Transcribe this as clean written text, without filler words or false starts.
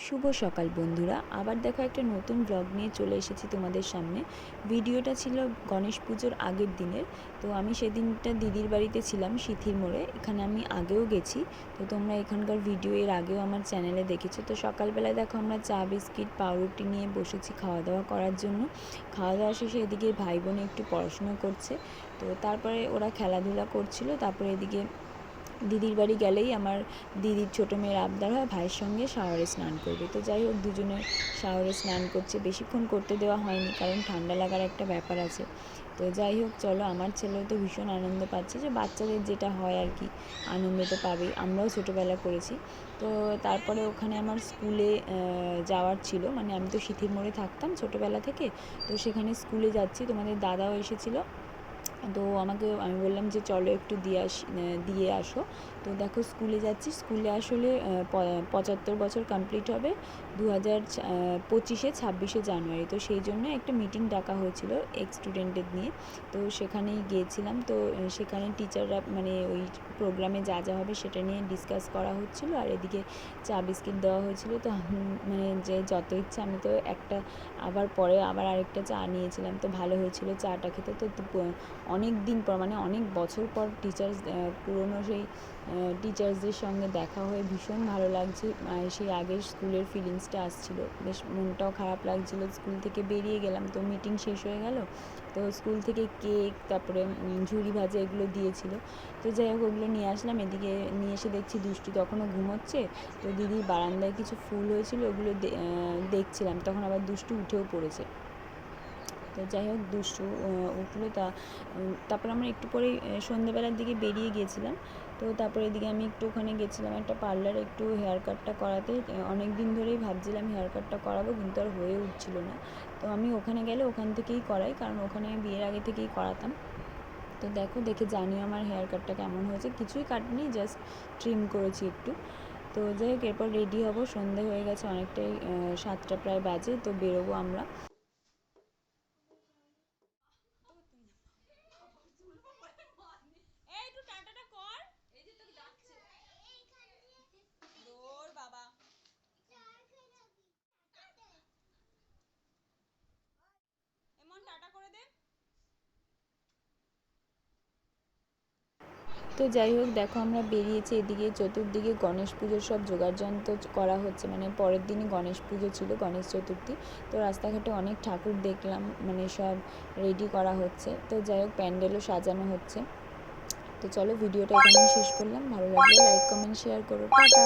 শুভ সকাল বন্ধুরা, আবার দেখো একটা নতুন ব্লগ নিয়ে চলে এসেছি তোমাদের সামনে। ভিডিওটা ছিল গণেশ পুজোর আগের দিনের। তো আমি সেদিনটা দিদির বাড়িতে ছিলাম সিথির মোড়ে। এখানে আমি আগেও গেছি, তো তোমরা এখানকার ভিডিও এর আগেও আমার চ্যানেলে দেখেছো। তো সকালবেলায় দেখো আমরা চা বিস্কিট পাউরুটি নিয়ে বসেছি খাওয়া দাওয়া করার জন্য। খাওয়া দাওয়া শেষে এদিকে ভাই বোন একটু পড়াশুনো করছে, তো তারপরে ওরা খেলাধুলা করছিল। তারপরে এদিকে দিদির বাড়ি গেলেই আমার দিদির ছোটো মেয়ের আবদার হয় ভাইয়ের সঙ্গে শাওয়ারে স্নান করবে। তো যাই হোক, দুজনে শাওয়ারে স্নান করছে। বেশিক্ষণ করতে দেওয়া হয়নি, কারণ ঠান্ডা লাগার একটা ব্যাপার আছে। তো যাই হোক, চলো, আমার ছেলেও তো ভীষণ আনন্দ পাচ্ছে, যে বাচ্চাদের যেটা হয় আর কি, আনন্দ তো পাবেই। আমরাও ছোটোবেলা করেছি। তো তারপরে ওখানে আমার স্কুলে যাওয়ার ছিল, মানে আমি তো সিথির মোড়ে থাকতাম ছোটোবেলা থেকে। তো সেখানে স্কুলে যাচ্ছি, তোমাদের দাদাও এসেছিলো। তো আমি বললাম যে চলো একটু দিয়ে আসো। তো দেখো স্কুলে যাচ্ছি। স্কুলে আসলে 75 বছর কমপ্লিট হবে 2025 26শে জানুয়ারি। তো সেই জন্য একটা মিটিং ডাকা হয়েছিল এক্স স্টুডেন্টদের নিয়ে। তো সেখানেই গিয়েছিলাম। তো সেখানে টিচাররা মানে ওই প্রোগ্রামে যা যা হবে সেটা নিয়ে ডিসকাস করা হচ্ছিলো। আর এদিকে চা বিস্কিট দেওয়া হয়েছিল। তো মানে যে যত ইচ্ছা, আমি তো একটা পরে আরেকটা চা নিয়েছিলাম। তো ভালো হয়েছিল চাটা খেতে। তো অনেক দিন পর, মানে অনেক বছর পর পুরনো সেই টিচার্সদের সঙ্গে দেখা হয়ে ভীষণ ভালো লাগছে। সেই আগের স্কুলের ফিলিংসটা আসছিলো, বেশ মনটাও খারাপ লাগছিলো। স্কুল থেকে বেরিয়ে গেলাম, তো মিটিং শেষ হয়ে গেল। তো স্কুল থেকে কেক, তারপরে ঝুড়ি ভাজা এগুলো দিয়েছিল। তো যাই হোক, ওগুলো নিয়ে আসলাম। এদিকে নিয়ে এসে দেখছি দুষ্টু তখনও ঘুমোচ্ছে। তো দিদির বারান্দায় কিছু ফুল হয়েছিল, ওগুলো দেখছিলাম। তখন আবার দুষ্টু উঠেও পড়েছে। তো যাই হোক, দুষ্টু উঠলো। তারপর আমরা একটু পরেই সন্ধ্যেবেলার দিকে বেরিয়ে গিয়েছিলাম। তো তারপরে এদিকে আমি একটু ওখানে গেছিলাম একটা পার্লারে একটু হেয়ার কাটটা করাতে। অনেক দিন ধরেই ভাবছিলাম হেয়ার কাটটা করাবো, কিন্তু আর হয়ে উঠছিল না। তো আমি ওখানে গেলে ওখান থেকেই করাই, কারণ ওখানে বিয়ের আগে থেকেই করাতাম। তো দেখে জানিও আমার হেয়ার কাটটা কেমন হয়েছে। কিছুই কাটিনি, জাস্ট ট্রিম করেছি একটু। তো যাই হোক, এরপর রেডি হব। সন্ধে হয়ে গেছে অনেকটাই, 7টা প্রায় বাজে। তো বেরোবো আমরা। তো যাই হোক, দেখো আমরা বেরিয়েছি। এদিকে চতুর্দিকে গণেশ পুজোর সব জোগাড়যন্ত্র করা হচ্ছে, মানে পরের দিনই গণেশ পুজো ছিল, গণেশ চতুর্থী। তো রাস্তাঘাটে অনেক ঠাকুর দেখলাম, মানে সব রেডি করা হচ্ছে। তো যাই হোক, প্যান্ডেলও সাজানো হচ্ছে। তো চলো, ভিডিওটা এখানেই শেষ করলাম। ভালো লাগলে লাইক কমেন্ট শেয়ার করো। টাটা।